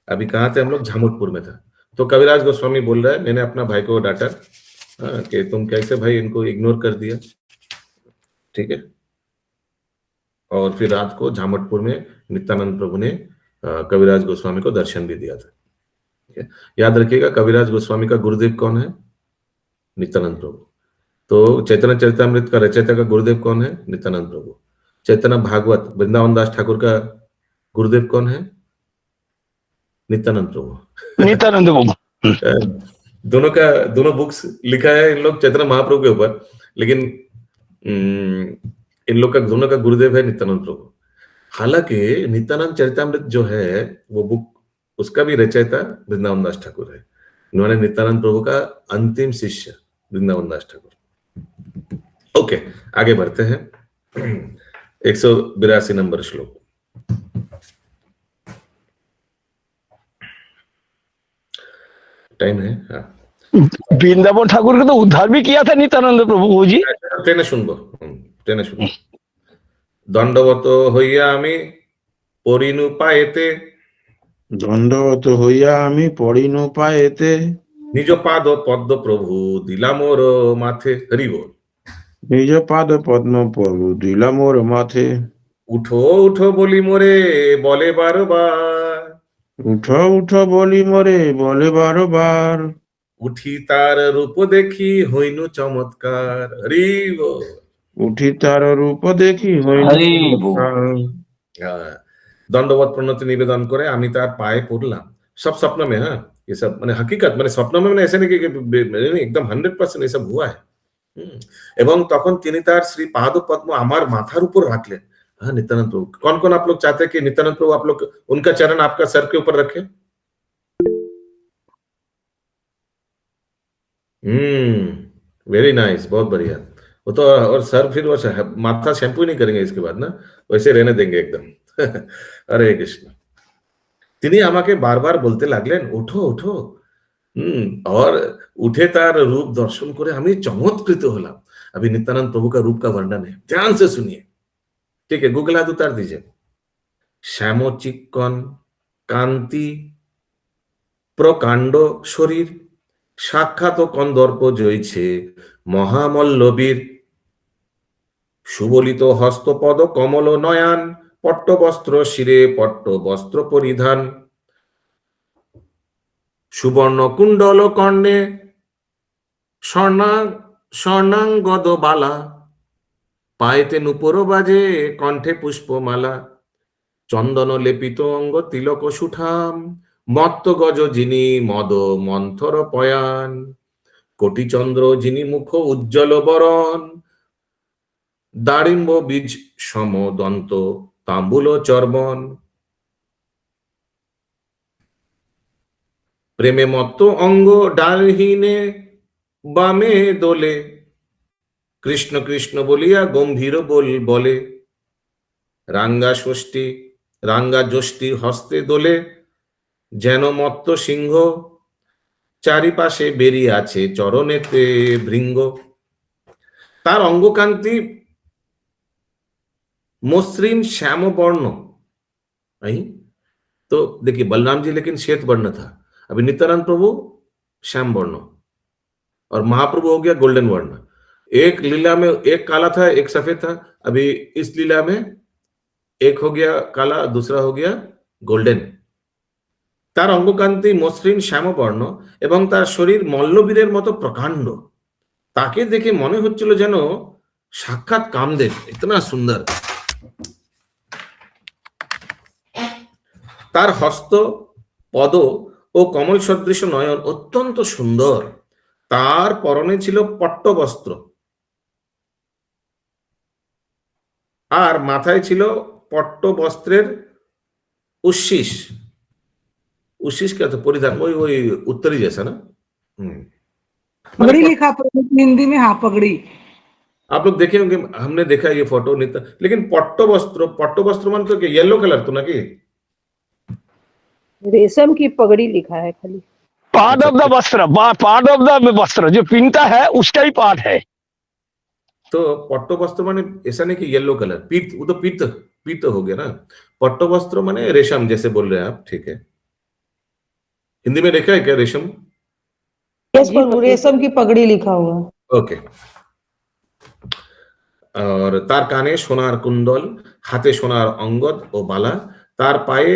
अभी कहाँ थे हम लोग? झामुटपुर में था। तो कविराज गोस्वामी बोल रहा है, मैंने अपना भाई को डांटा कि तुम कैसे भाई इनको इग्नोर कर दिया, ठीक है? और फिर रात को झामुटपुर में नित्यानंद प्रभु ने कविराज गोस्वामी को दर्शन भी दिया था। ठीक है, याद रखिएगा कविराज गोस्वामी का गुरुदेव कौन है? नित्यानंद प्रभु। तो चैतन्य चरितमृत का रचयिता का गुरुदेव कौन है? नित्यानंद प्रभु। चैतन्य भागवत वृंदावन दास ठाकुर का गुरुदेव कौन है? नित्यानंद प्रभु। नित्यानंद प्रभु। दोनों बुक्स लिखा है इन लोग चैतन्य महाप्रभु के ऊपर, लेकिन इन लोग का दोनों का गुरुदेव है नित्यानंद प्रभु। हालांकि नित्यानंद चरितमृत जो है वो बुक, उसका भी रचयिता वृंदावन दास ठाकुर है। इन्होंने नित्यानंद प्रभु का अंतिम शिष्य वृंदावन दास ठाकुर। ओके, आगे बढ़ते हैं। 182 नंबर श्लोक। टाइम है? हाँ, वृंदावन ठाकुर को तो उद्धार भी किया था नित्यानंद प्रभु जी। ट्रेने শুনবো। দণ্ডবত হইয়া আমি পরিনু পায়েতে, দণ্ডবত হইয়া আমি পড়িনু পায়েতে, নিজ পাদ পদ্ম প্রভু দিলাম ওর মাথে। হরি বল। নিজ পাদ পদ্ম প্রভু দিলাম ওর মাথে। উঠো উঠো বলি মোরে বলে বারবার, উঠো উঠো বলি মোরে বলে বারবার, উঠি তার রূপ দেখি হইনু চমৎকার। হরি বল। উঠি তার রূপ দেখি হইনু চমৎকার। दंडवत प्रणति निवेदन करे আমি তার পায়ে পড়লাম। सब स्वप्न में, हाँ, ये सब मैंने हकीकत, मैंने स्वप्न में मैंने ऐसे नहीं कि एकदम 100% ये सब हुआ है। এবং তখন তিনি তার শ্রী পাদ পদ্ম আমার মাথার উপর রাখলেন। हाँ, नित्यानंद प्रभु। कौन कौन आप लोग चाहते हैं कि नित्यानंद प्रभु आप लोग उनका चरण आपका सर के ऊपर रखे? वेरी नाइस, बहुत बढ़िया। वो तो और सर फिर वो माथा शैम्पू नहीं करेंगे इसके बाद ना, वैसे रहने देंगे एकदम। हरे कृष्ण। তিনি আমাকে বারবার বলতে লাগলেন, ওঠো ওঠো। और उठे तार रूप दर्शन करे আমি चमत्कृत হলাম। अभी नित्यानंद प्रभु का रूप का वर्णन है, ध्यान से सुनिए। ठीक है, गूगल हाथ उतार दीजिए। শ্যামচিক্কন কান্তি প্রকাণ্ড শরীর, সাক্ষাৎ কন্দর্প জয়ছে মহামল্লবীর, সুবলিত হস্তপদ কমল নয়ন, পট্টবস্ত্র শিরে পট্টবস্ত্র পরিধান, সুবর্ণ কুণ্ডল কর্ণে স্বর্ণাঙ্গদ বালা, পায়েতে নূপুর বাজে কণ্ঠে পুষ্পমালা, চন্দন লেপিত অঙ্গ তিলক সুঠাম, মত্ত গজ যিনি মদ মন্থর পয়ান, কোটি চন্দ্র যিনি মুখ উজ্জ্বল বরণ, দারিম্ব বীজ সম দন্ত তাম্বুল চর্বণ, প্রেমে মত্ত অঙ্গ ডালহীনে বামে দোলে, কৃষ্ণ কৃষ্ণ বলিয়া গম্ভীর বলে, রাঙ্গা যষ্টি হস্তে দোলে, যেন মত্ত সিংহ, চারিপাশে বেরিয়ে আছে চরণেতে ভৃঙ্গ। তার অঙ্গকান্তি मसृण श्याम वर्ण। तो देखिए बलराम जी लेकिन श्वेत वर्ण था, अभी नित्यानंद प्रभु श्याम वर्ण, और महाप्रभु हो गया गोल्डन वर्ण। एक लीला में एक काला था एक सफेद था, अभी इस लीला में एक हो गया काला दूसरा हो गया गोल्डन। तार अंगकांति मसृण श्याम वर्ण এবং তার শরীর মল্লবীরের মতো প্রকাণ্ড। তাকে দেখে মনে হচ্ছিল যেন সাক্ষাৎ কামদেব, इतना सुंदर। তার হস্ত পদ ও কমল সদৃশ নয়ন অত্যন্ত সুন্দর। তার পরনে ছিল পট্টবস্ত্র আর মাথায় ছিল পট্টবস্ত্রের उच्छिष। उच्छिष क्या था? परिधान, वही उत्तरी जैसा ना। पगड़ी लिखा हिंदी में, हाँ पगड़ी। आप लोग देखे होंगे, हमने देखा ये फोटो नित्य। लेकिन पट्टवस्त्र मान तो येलो कलर तो ना कि रेशम की पगड़ी लिखा है खाली। पार्ट ऑफ द वस्त्र, पार्ट ऑफ द वस्त्र जो पिनता है उसका ही पार्ट है। तो पट्टवस्त्र माने ऐसा नहीं कि येलो कलर, पीत, वो तो पीत हो गया ना। पट्टवस्त्र माने रेशम जैसे बोल रहे हैं आप, ठीक है। हिंदी में देखा है क्या रेशम? रेशम की पगड़ी लिखा हुआ। ओके। और तार काने सोनार कुंडल, हाथे सोनार अंगद ও বালা, তার পায়ে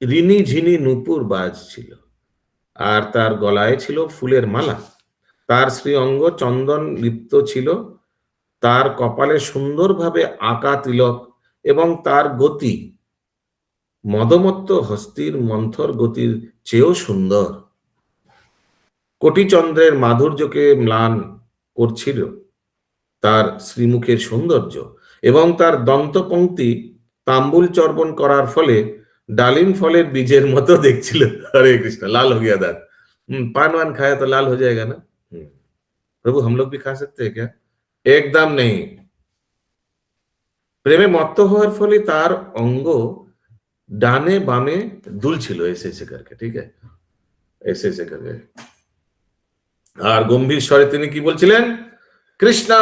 ঋণী ঝিনি নূপুর বাজ ছিল, আর তার গলায় ছিল ফুলের মালা। তার শ্রী অঙ্গ চন্দন লিপ্ত ছিল, তার কপালে সুন্দরভাবে আঁকা তিলক, এবং তার গতি মদমত্ত হস্তির মন্থর গতির চেয়েও সুন্দর। কোটি চন্দ্রের মাধুর্যকে ম্লান করছিল তার শ্রীমুখের সৌন্দর্য, এবং তার দন্তপংক্তি তাম্বুল চর্বণ করার ফলে डालिम फलेर बीजेर मतो देखछिलो। हरे कृष्ण, लाल हो गया दांत। पान वान खाया तो लाल हो जाएगा ना। प्रभु हम लोग भी खा सकते हैं क्या? एकदम नहीं। प्रेमे मत्त होवार फले तार अंग डाने बामे दुलछिलो ऐसे करके, ठीक है, ऐसे करके। और गंभीर स्वरे तिनि की बोलछिलेन? कृष्णा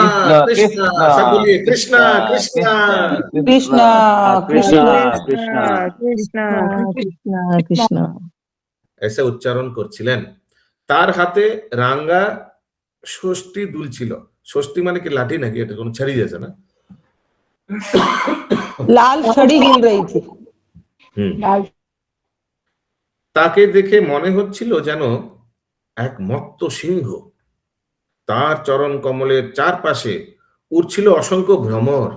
कृष्णा, सब बोलिए कृष्णा कृष्णा कृष्णा कृष्णा कृष्णा कृष्णा कृष्णा कृष्णा ऐसे उच्चारण करছিলেন। তার হাতে রাঙ্গা ষষ্ঠী দুলছিল। ষষ্ঠী মানে কি লাঠি নাকি? এটা কোন ছড়ি আছে না? लाल छड़ी हिल रही थी। তাকে দেখে মনে হচ্ছিল যেন এক মত্ত সিংহ। তার চরণ কমলের চারপাশে উড়ছিল অসংখ্য ভ্রমর।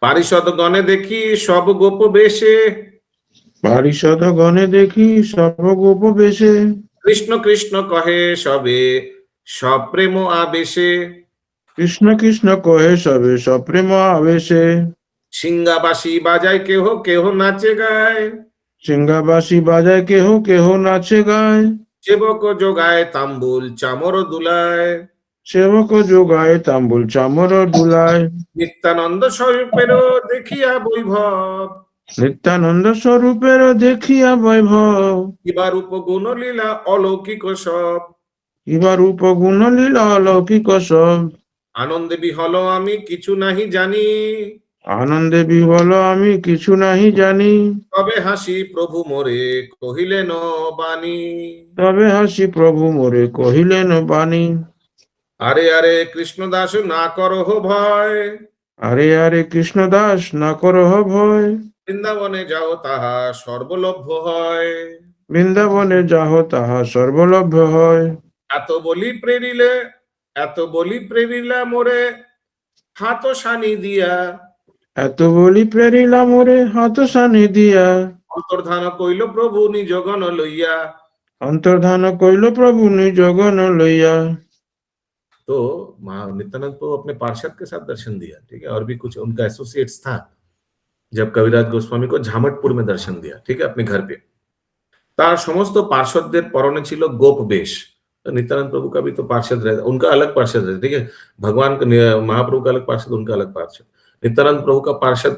পারিষদ গণে দেখি সব গোপ বেশে, পারিষদ গণে দেখি সব গোপ বেশে, কৃষ্ণ কৃষ্ণ কহে সবে সপ্রেম আবেশে, কৃষ্ণ কৃষ্ণ কহে সবে সপ্রেম আবেশে, সিংহাবাসী বাজায় কেহ কেহ নাচে গায়, সিংহাবাসী বাজায় কেহ কেহ নাচে গায়, সেবক যোগায় তাম্বুল চামর দুলায়, সেবক যোগায় তাম্বুল চামর দুলায়, নিত্যানন্দ স্বরূপেরও দেখিয়া বৈভব, নিত্যানন্দ স্বরূপের দেখিয়া বৈভব, কিবা রূপ গুণ লীলা অলৌকিক সব, কিবা রূপ গুণ লীলা অলৌকিক সব, আনন্দে বিহল আমি কিছু নাহি জানি, আনন্দে বিহল আমি কিছু নাহি জানি, তবে হাসি প্রভু মোরে কহিলেন বাণী, তবে হাসি প্রভু মোরে কহিলেন বাণী। আরে আরে কৃষ্ণদাস না করহ ভয়, আরে আরে কৃষ্ণদাস না করহ ভয়, বৃন্দাবনে যাও তাহা সর্বলভ্য হয়, বৃন্দাবনে যাহ তাহা সর্বলভ্য হয়। এত বলি প্রেরিলা মোরে হাত সানি দিয়া, এত বলি প্রেরিলা মোরে হাত সানি দিয়া, অন্তর্ধান কইল প্রভু নিজ গণ লইয়া। অন্তর্ধান কইল প্রভু নিজ গণ লইয়া। तो नित्यानंद को अपने पार्षद के साथ दर्शन दिया, ठीक है, और भी कुछ उनका एसोसिएट्स था। जब कविराज गोस्वामी को झामटपुर में दर्शन दिया, ठीक है, अपने घर पे, तार समस्त पार्षदদের পরনে ছিল গোপ বেশ। तो नित्यानंद प्रभु का भी तो पार्षद रहता, उनका अलग पार्षद रहता, ठीक है, भगवान का महाप्रभु का अलग पार्षद, उनका अलग पार्षद। नित्यानंद प्रभु का पार्षद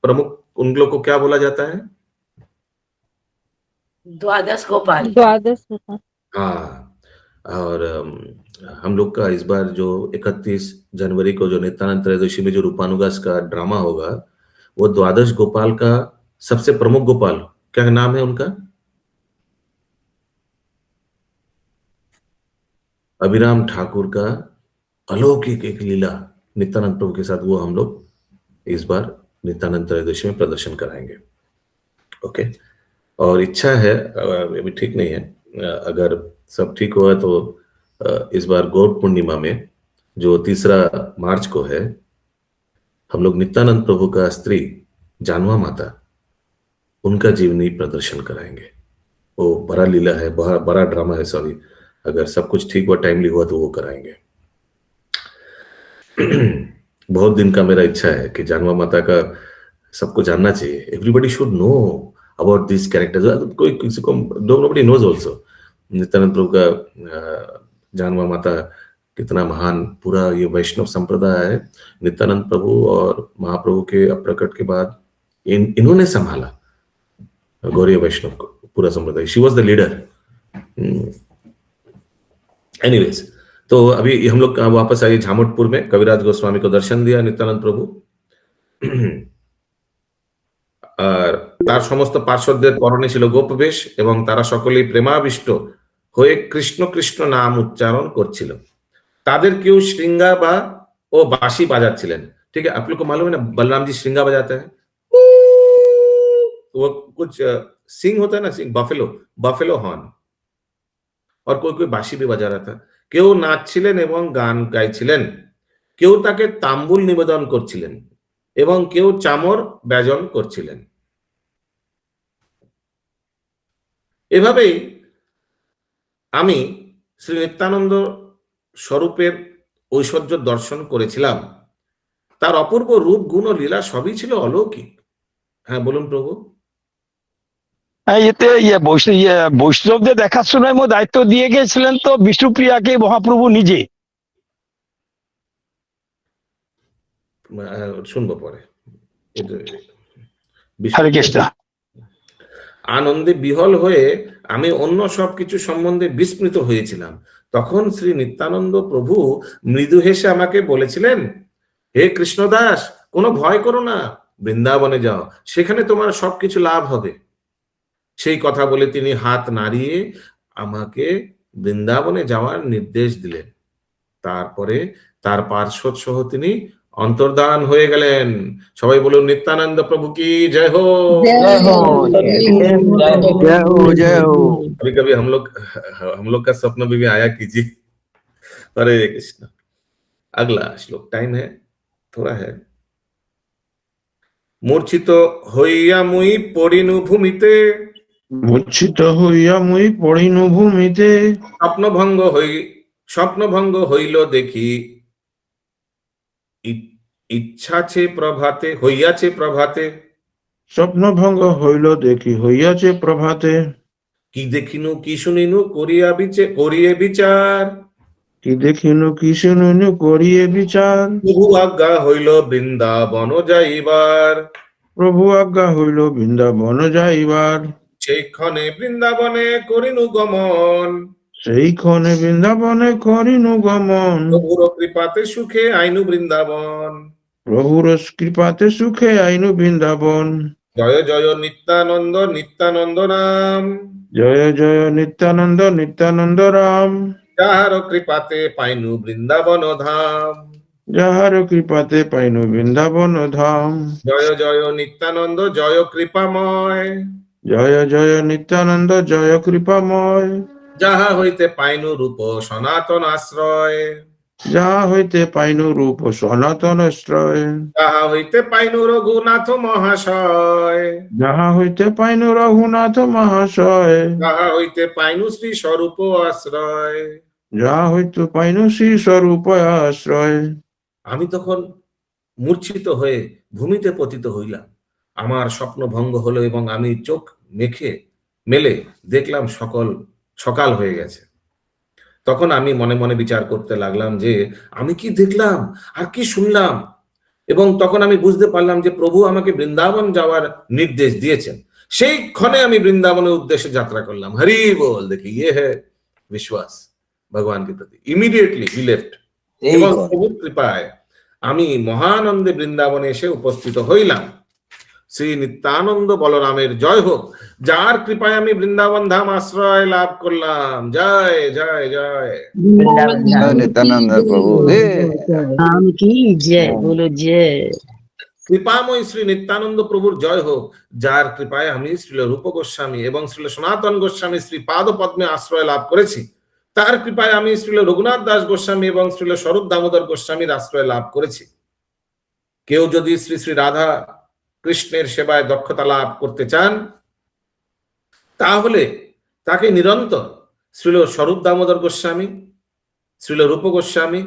प्रमुख उन लोग को क्या बोला जाता है? द्वादश गोपाल। द्वादश गोपाल। हाँ, और हम लोग का इस बार जो 31 जनवरी को जो नित्यानंद त्रयोदशी में जो रूपानुगास का ड्रामा होगा, वो द्वादश गोपाल का सबसे प्रमुख गोपाल, क्या नाम है उनका? अभिराम ठाकुर का अलौकिक एक लीला नित्यानंद प्रभु के साथ, वो हम लोग इस बार नित्यानंद त्रयोदशी में प्रदर्शन कराएंगे। ओके, और इच्छा है, अभी ठीक नहीं है, अगर सब ठीक हुआ तो इस बार गौर पूर्णिमा में जो 3 मार्च को है, हम लोग नित्यानंद प्रभु का स्त्री जानवा माता, उनका जीवनी प्रदर्शन कराएंगे। वो बड़ा लीला है, बड़ा ड्रामा है, सॉरी, अगर सब कुछ ठीक हुआ, टाइमली हुआ तो वो कराएंगे। बहुत दिन का मेरा इच्छा है कि जानवा माता का सबको जानना चाहिए, everybody should know about this characters, कोई किसी को, नोबडी नोज आल्सो नित्यानंद प्रभु का जानवा माता कितना महान, पूरा ये वैष्णव संप्रदाय है, नित्यानंद प्रभु और महाप्रभु के अप्रकट के बाद इन्होंने संभाला गौरी वैष्णव को, पूरा संप्रदाय, she was the leader. Anyways, तो अभी हम लोग वापस आइए झामुटपुर में, कविराज गोस्वामी को दर्शन दिया नित्यानंद प्रभु, আর তার সমস্ত পার্শ্বদের পরনে ছিল গোপবেশ এবং তারা সকলেই প্রেমাবিষ্ট হয়ে কৃষ্ণ কৃষ্ণ নাম উচ্চারণ করছিল। তাদের কেউ श्रृंगा বা ও বাঁশি বাজাচ্ছিলেন, ठीक है, आप लोग को मालूम है ना बलराम जी श्रृंगा बजाते हैं, वो कुछ सिंग होता है ना, सिंग, बफेलो हॉर्न, और कोई कोई बाঁশি भी बजा रहा था। কেউ নাচছিলেন এবং গান গাইছিলেন, কেউ তাকে তাম্বুল নিবেদন করছিলেন এবং কেউ চামর ব্যজন করছিলেন। এভাবেই আমি শ্রী নিত্যানন্দ স্বরূপের ঐশ্বর্য দর্শন করেছিলাম। তার অপূর্ব রূপ গুণ ও লীলা সবই ছিল অলৌকিক। হ্যাঁ বলুন প্রভু। বৈষ্ণবদের দেখাশোনার মধ্যে দায়িত্ব দিয়ে গেছিলেন তো বিষ্ণুপ্রিয়াকে মহাপ্রভু নিজে। শুনবো পরে। হরে কৃষ্ণ। আনন্দে বিহল হয়ে আমি অন্য সবকিছু সম্বন্ধে বিস্মৃত হয়েছিলাম। তখন শ্রী নিত্যানন্দ প্রভু মৃদু হেসে আমাকে বলেছিলেন, হে কৃষ্ণদাস, কোনো ভয় করো না, বৃন্দাবনে যাও, সেখানে তোমার সবকিছু লাভ হবে। সেই কথা বলে তিনি হাত নাড়িয়ে আমাকে বৃন্দাবনে যাওয়ার নির্দেশ দিলেন। তারপরে তার পার্শ্বদ সহ তিনি अंतर्धान হয়ে গেলেন। সবাই বলুন নিত্যানন্দ প্রভু की जय हो। कभी कभी हम लोग का स्वप्न भी आया कीजिए। हरे कृष्ण। अगला श्लोक, टाइम है थोड़ा है। मूर्छित হইয়া মুই পড়িনু ভূমিতে, মূর্ছিত হইয়া মুই পড়িনু ভূমিতে, স্বপ্নভঙ্গ হইল দেখি, ইচ্ছাছে প্রভাতে হইয়াছে প্রভাতে, স্বপ্নভঙ্গ হইল দেখি হইয়াছে প্রভাতে, কি দেখিনু কি শুনিনু করিয়ে বিচার, কি দেখিনু কি শুনিনু করিয়ে বিচার, প্রভু আজ্ঞা হইল বৃন্দাবন যাইবার, প্রভু আজ্ঞা হইল বৃন্দাবন যাইবার, সেই ক্ষণে বৃন্দাবনে করিনু গমন, সেই ক্ষণে বৃন্দাবনে করিনু গমন, প্রভুর কৃপাতে সুখে আইনু বৃন্দাবন, প্রভুর কৃপাতে সুখে আইনু বৃন্দাবন। জয় জয় নিত্যানন্দ নিত্যানন্দ নাম, জয় জয় নিত্যানন্দ নিত্যানন্দ রাম, যাহার কৃপাতে পাইনু বৃন্দাবন ধাম, যাহার কৃপাতে পাইনু বৃন্দাবন ধাম। জয় জয় নিত্যানন্দ জয় কৃপাময়, জয় জয় নিত্যানন্দ জয় কৃপাময়, যাহা হইতে পাইনু রূপ সনাতন আশ্রয়, যাহা হইতে পাইনু রূপ সনাতন আশ্রয়, যাহা হইতে পাইনু রঘুনাথ মহাশয়, যাহা হইতে পাইনু রঘুনাথ মহাশয়, যাহা হইতে পাইনু শ্রী স্বরূপ আশ্রয়। যাহা হইতে পাইনু শ্রী স্বরূপ আশ্রয়। আমি তখন মূর্ছিত হয়ে ভূমিতে পতিত হইলাম। আমার স্বপ্ন ভঙ্গ হলো এবং আমি চোখ মেলে দেখলাম সকাল হয়ে গেছে। তখন আমি মনে মনে বিচার করতে লাগলাম যে আমি কি দেখলাম আর কি শুনলাম, এবং তখন আমি বুঝতে পারলাম যে প্রভু আমাকে বৃন্দাবন যাওয়ার নির্দেশ দিয়েছেন। সেই ক্ষণে আমি বৃন্দাবনের উদ্দেশ্যে যাত্রা করলাম। হরি বল, দেখি ইয়ে হে বিশ্বাস ভগবান के प्रति। इमीडिएटली वी लेफ्ट এবং প্রভুর কৃপায় আমি মহানন্দে বৃন্দাবনে এসে উপস্থিত হইলাম। শ্রী নিত্যানন্দ বলরামের জয় হোক, যার কৃপায় আমি বৃন্দাবন ধাম আশ্রয় লাভ করলাম। জয় জয় জয় नित्यानंद प्रभु राम की जय, बोलो जय। কৃপাময় শ্রী নিত্যানন্দ প্রভুর জয় হোক, যার কৃপায় আমি শ্রীল রূপ গোস্বামী এবং শ্রীল সনাতন গোস্বামী শ্রী পাদ পদ্মে আশ্রয় লাভ করেছি। তার কৃপায় আমি শ্রীল রঘুনাথ দাস গোস্বামী এবং শ্রীল স্বরূপ দামোদর গোস্বামীর আশ্রয় লাভ করেছি। কেউ যদি শ্রী শ্রী রাধা কৃষ্ণের সেবায় দক্ষতা লাভ করতে চান, তাহলে তাকে নিরন্তর শ্রীল স্বরূপ দামোদর গোস্বামী, শ্রীল রূপ গোস্বামী,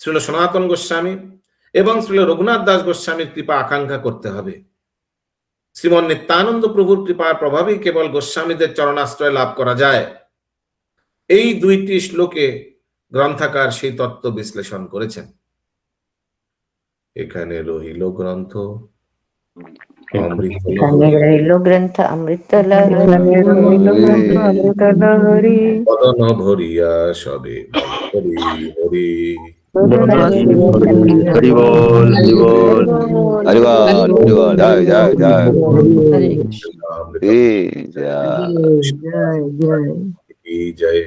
শ্রীল সনাতন গোস্বামী এবং শ্রীল রঘুনাথ দাস গোস্বামীর কৃপা আকাঙ্ক্ষা করতে হবে। শ্রীমন নিত্যানন্দ প্রভুর কৃপার প্রভাবেই কেবল গোস্বামীদের চরণাশ্রয় লাভ করা যায়। এই দুইটি শ্লোকে গ্রন্থাকার সেই তত্ত্ব বিশ্লেষণ করেছেন। এখানে রহিল গ্রন্থ এখানে রইল গ্রন্থ অমৃত লহরী, বদন ভরিয়া সবে হরি হরি। हरि बोल हरि बोल हरि बोल हरि बोल जय जय जय जय जय जय जय। जय।